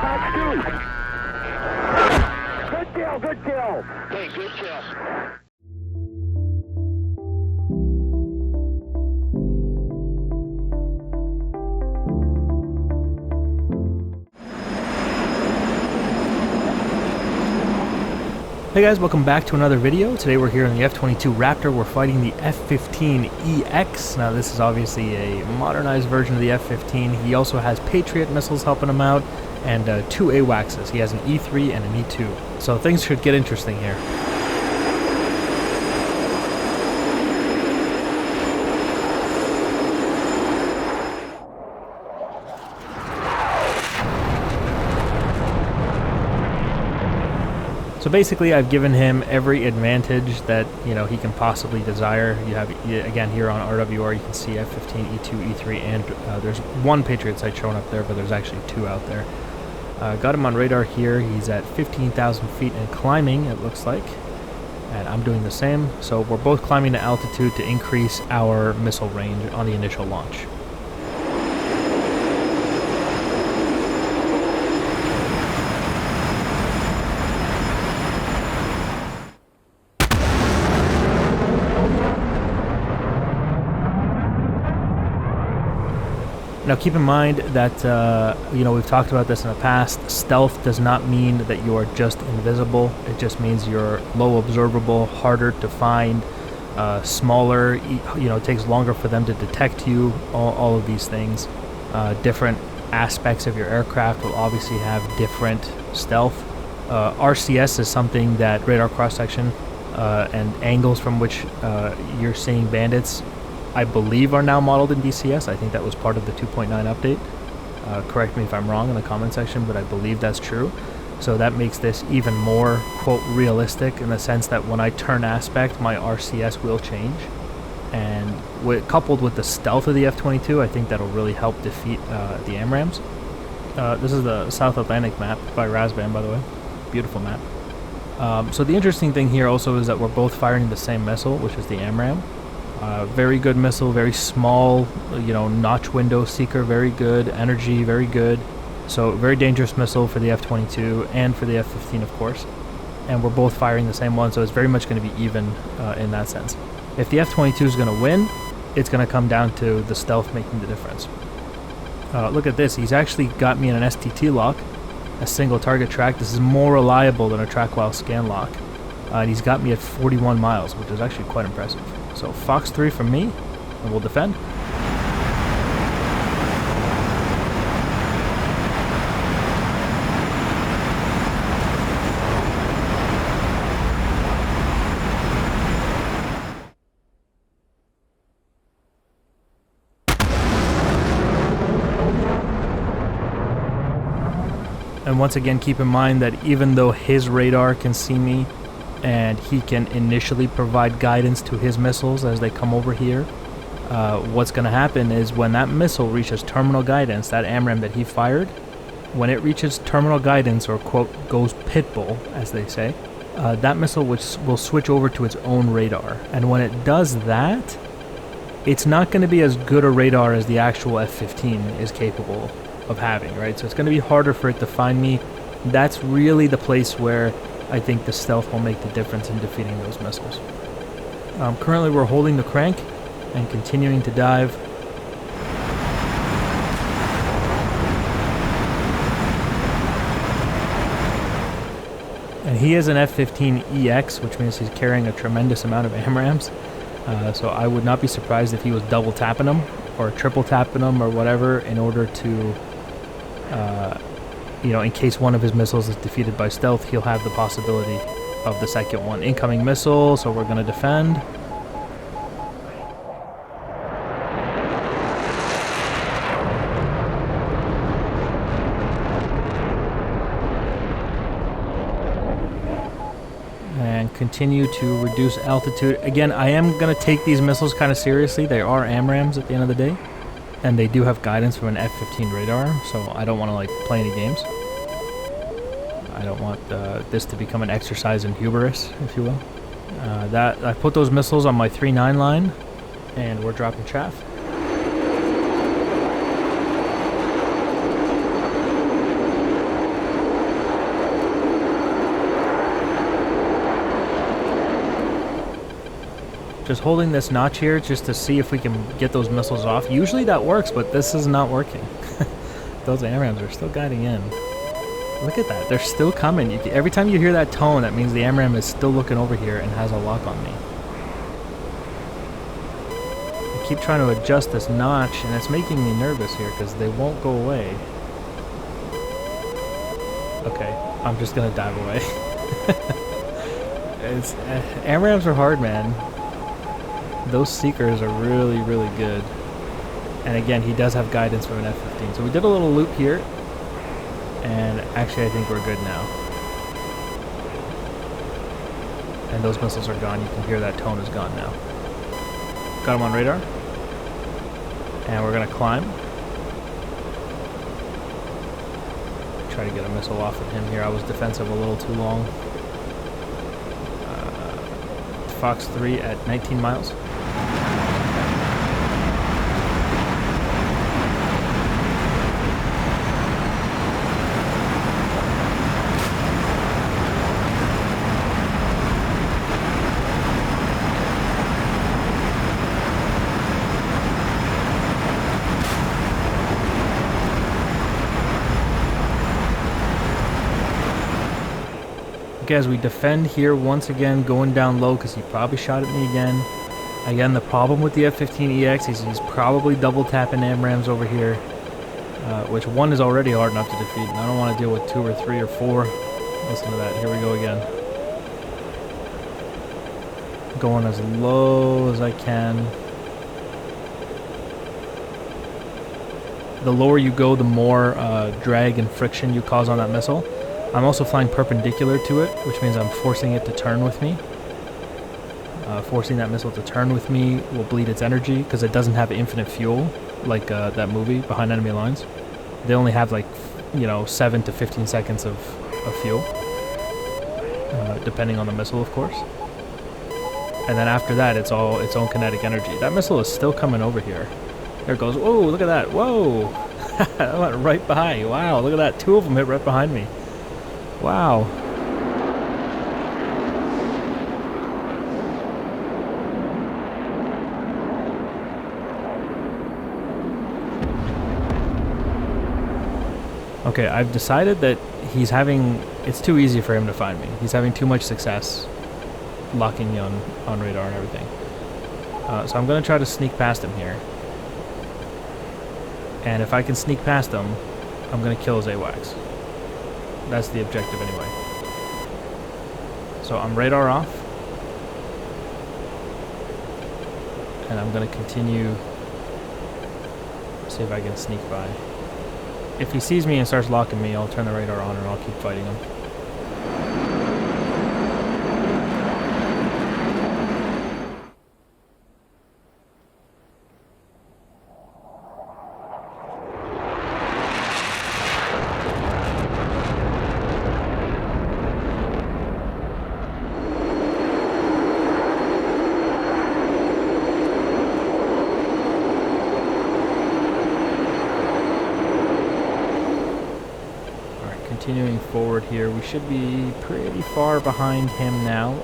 Good kill, good kill. Okay, good kill. Hey guys, welcome back to another video. Today we're here in the F-22 Raptor. We're fighting the F-15EX. Now this is obviously a modernized version of the F-15. He also has Patriot missiles helping him out and two AWACSs. He has an E3 and an E2. So things should get interesting here. So basically, I've given him every advantage that he can possibly desire. You have again here on RWR, you can see F-15, E2, E3, and there's one Patriot site showing up there, but there's actually two out there. Got him on radar here. He's at 15,000 feet and climbing, it looks like, and I'm doing the same. So we're both climbing to altitude to increase our missile range on the initial launch. Now keep in mind that, we've talked about this in the past, stealth does not mean that you are just invisible. It just means you're low observable, harder to find, smaller, it takes longer for them to detect you, all of these things. Different aspects of your aircraft will obviously have different stealth. RCS is something that radar cross-section and angles from which you're seeing bandits, I believe, are now modeled in DCS. I think that was part of the 2.9 update. Correct me if I'm wrong in the comment section, but I believe that's true. So that makes this even more, quote, realistic in the sense that when I turn aspect, my RCS will change. And coupled with the stealth of the F-22, I think that'll really help defeat the AMRAAMs. This is the South Atlantic map by Razvan, by the way. Beautiful map. So the interesting thing here also is that we're both firing the same missile, which is the AMRAAM. Very good missile, very small, notch window seeker, very good, energy, very good. So very dangerous missile for the F-22 and for the F-15, of course. And we're both firing the same one, so it's very much going to be even in that sense. If the F-22 is going to win, it's going to come down to the stealth making the difference. Look at this, he's actually got me in an STT lock, a single target track. This is more reliable than a track while scan lock. And he's got me at 41 miles, which is actually quite impressive. So Fox 3 from me, and we'll defend. And once again, keep in mind that even though his radar can see me, and he can initially provide guidance to his missiles as they come over here, what's going to happen is when that missile reaches terminal guidance, that AMRAAM that he fired, when it reaches terminal guidance, or quote, goes pitbull, as they say, that missile will switch over to its own radar. And when it does that, it's not going to be as good a radar as the actual F-15 is capable of having, right? So it's going to be harder for it to find me. That's really the place where I think the stealth will make the difference in defeating those missiles. Currently we're holding the crank and continuing to dive. And he is an F-15EX, which means he's carrying a tremendous amount of AMRAAMs. So I would not be surprised if he was double tapping them or triple tapping them or whatever in order to in case one of his missiles is defeated by stealth, he'll have the possibility of the second one. Incoming missile, so we're going to defend. And continue to reduce altitude. Again, I am going to take these missiles kind of seriously. They are AMRAAMs at the end of the day. And they do have guidance from an F-15 radar, so I don't want to play any games. I don't want this to become an exercise in hubris, if you will. I put those missiles on my 3-9 line, and we're dropping chaff. just holding this notch here just to see if we can get those missiles off. Usually that works, but this is not working. Those AMRAAMs are still guiding in. Look at that. They're still coming. Every time you hear that tone, that means the AMRAAM is still looking over here and has a lock on me. I keep trying to adjust this notch, and it's making me nervous here because they won't go away. Okay, I'm just going to dive away. AMRAAMs are hard, man. Those seekers are really, really good. And again, he does have guidance from an F-15. So we did a little loop here. And actually, I think we're good now. And those missiles are gone. You can hear that tone is gone now. Got him on radar. And we're going to climb. Try to get a missile off of him here. I was defensive a little too long. Fox 3 at 19 miles. As we defend here once again, going down low because he probably shot at me again. Again, the problem with the F-15EX is he's probably double tapping AMRAAMs over here, which one is already hard enough to defeat, and I don't want to deal with 2 or 3 or 4. Listen to that. Here we go again. Going as low as I can. The lower you go, the more drag and friction you cause on that missile. I'm also flying perpendicular to it, which means I'm forcing it to turn with me. Forcing that missile to turn with me will bleed its energy because it doesn't have infinite fuel like that movie, Behind Enemy Lines. They only have like, 7 to 15 seconds of fuel, depending on the missile, of course. And then after that, it's all its own kinetic energy. That missile is still coming over here. There it goes. Whoa, look at that. Whoa. That went right behind. Wow, look at that. 2 of them hit right behind me. Wow. Okay, I've decided that it's too easy for him to find me. He's having too much success locking me on radar and everything. So I'm going to try to sneak past him here. And if I can sneak past him, I'm going to kill his AWACS. That's the objective anyway. So I'm radar off. And I'm going to continue. See if I can sneak by. If he sees me and starts locking me, I'll turn the radar on and I'll keep fighting him. Continuing forward here, we should be pretty far behind him now.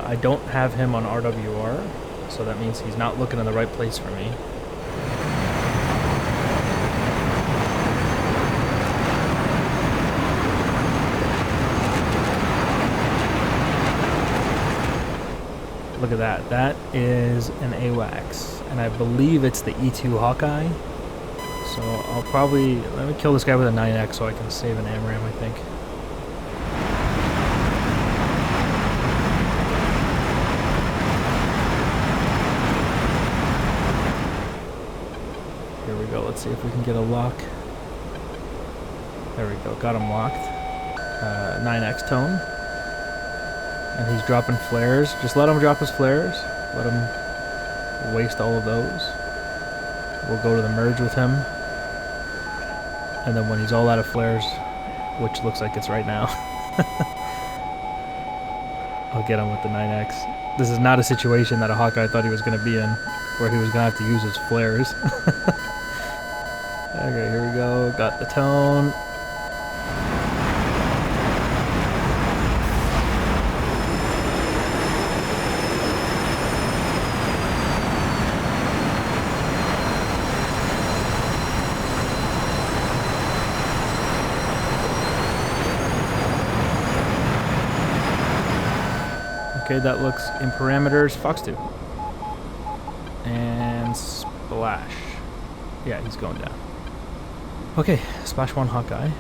I don't have him on RWR, so that means he's not looking in the right place for me. Look at that. That is an AWACS, and I believe it's the E2 Hawkeye. So I'll probably, let me kill this guy with a 9X so I can save an AMRAAM, I think. Here we go, let's see if we can get a lock. There we go, got him locked. 9X tone. And he's dropping flares. Just let him drop his flares. Let him waste all of those. We'll go to the merge with him. And then when he's all out of flares, which looks like it's right now, I'll get him with the 9X. This is not a situation that a Hawkeye thought he was going to be in, where he was going to have to use his flares. Okay, here we go. Got the tone. Okay, that looks in parameters. Fox 2. And splash. Yeah, he's going down. Okay, splash 1 Hawkeye.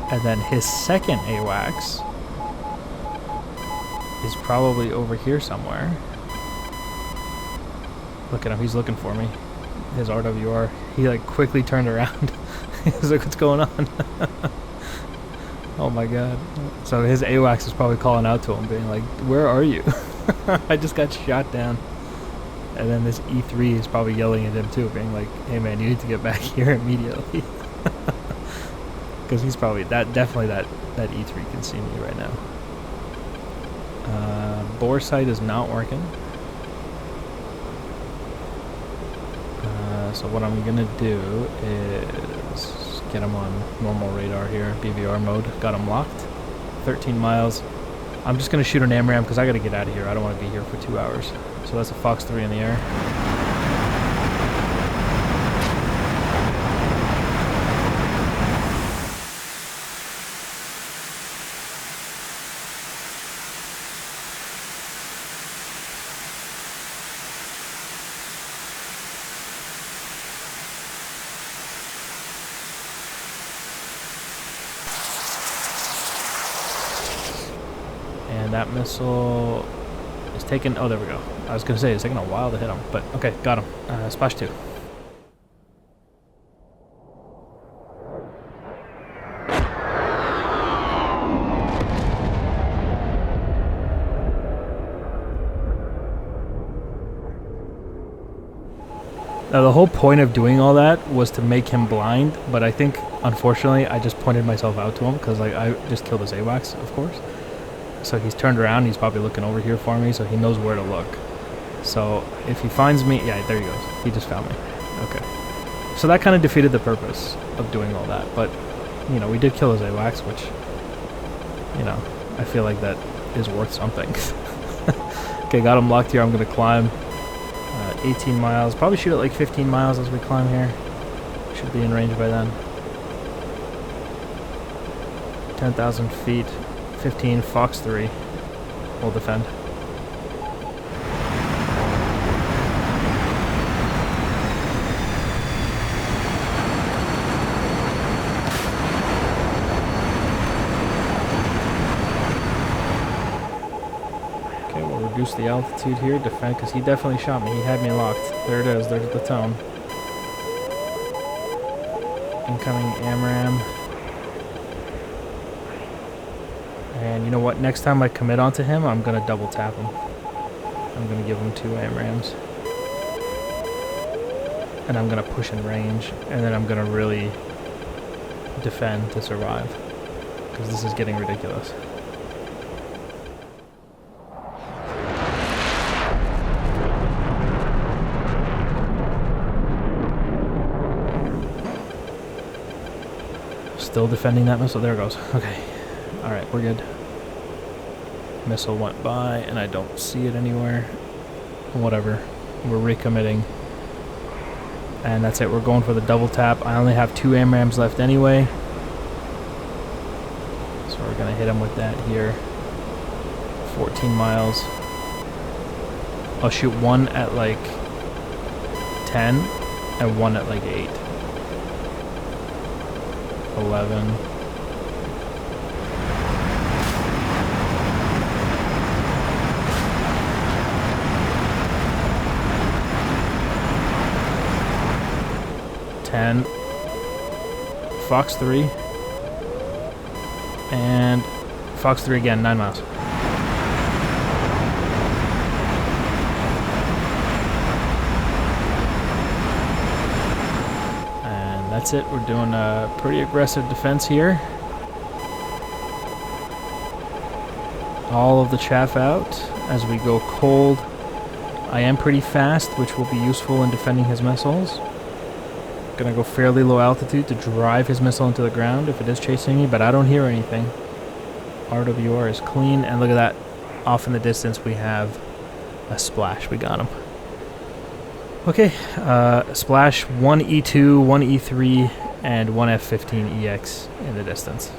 And then his second AWACS is probably over here somewhere. Look at him, he's looking for me. His RWR, he like quickly turned around. He's like, what's going on? Oh my god. So his AWACS is probably calling out to him, being like, where are you? I just got shot down. And then this E3 is probably yelling at him too, being like, hey man, you need to get back here immediately. Because he's probably, definitely that E3 can see me right now. Bore sight is not working. So what I'm going to do is get him on normal radar here, BVR mode. Got him locked. 13 miles. I'm just going to shoot an AMRAM because I got to get out of here. I don't want to be here for 2 hours. So that's a Fox 3 in the air. And that missile is taking... Oh, there we go. I was going to say, it's taking a while to hit him. But, okay, got him. Splash 2. Now, the whole point of doing all that was to make him blind, but I think, unfortunately, I just pointed myself out to him, because like, I just killed his AWACS, of course. So he's turned around, he's probably looking over here for me, so he knows where to look. So if he finds me, yeah, there he goes. He just found me. Okay. So that kind of defeated the purpose of doing all that, but, you know, we did kill his AWACS, which, you know, I feel like that is worth something. Okay, got him locked here, I'm going to climb. 18 miles, probably shoot at like 15 miles as we climb here. Should be in range by then. 10,000 feet, 15, Fox 3. We'll defend. Reduce the altitude here, defend, because he definitely shot me. He had me locked. There it is. There's the tone. Incoming AMRAM. And you know what? Next time I commit onto him, I'm going to double tap him. I'm going to give him 2 AMRAMs. And I'm going to push in range. And then I'm going to really defend to survive. Because this is getting ridiculous. Still defending that missile. There it goes. Okay. Alright, we're good. Missile went by, and I don't see it anywhere. Whatever. We're recommitting. And that's it. We're going for the double tap. I only have 2 AMRAMs left anyway. So we're going to hit him with that here. 14 miles. I'll shoot 1 at like 10 and 1 at like 8. 11. Fox 3. And Fox 3 again, 9 miles. That's it. We're doing a pretty aggressive defense here. All of the chaff out as we go cold. I am pretty fast, which will be useful in defending his missiles. Gonna go fairly low altitude to drive his missile into the ground if it is chasing me, but I don't hear anything. RWR is clean, and look at that. Off in the distance we have a splash. We got him. Okay, splash, one E2, one E3, and one F-15EX in the distance.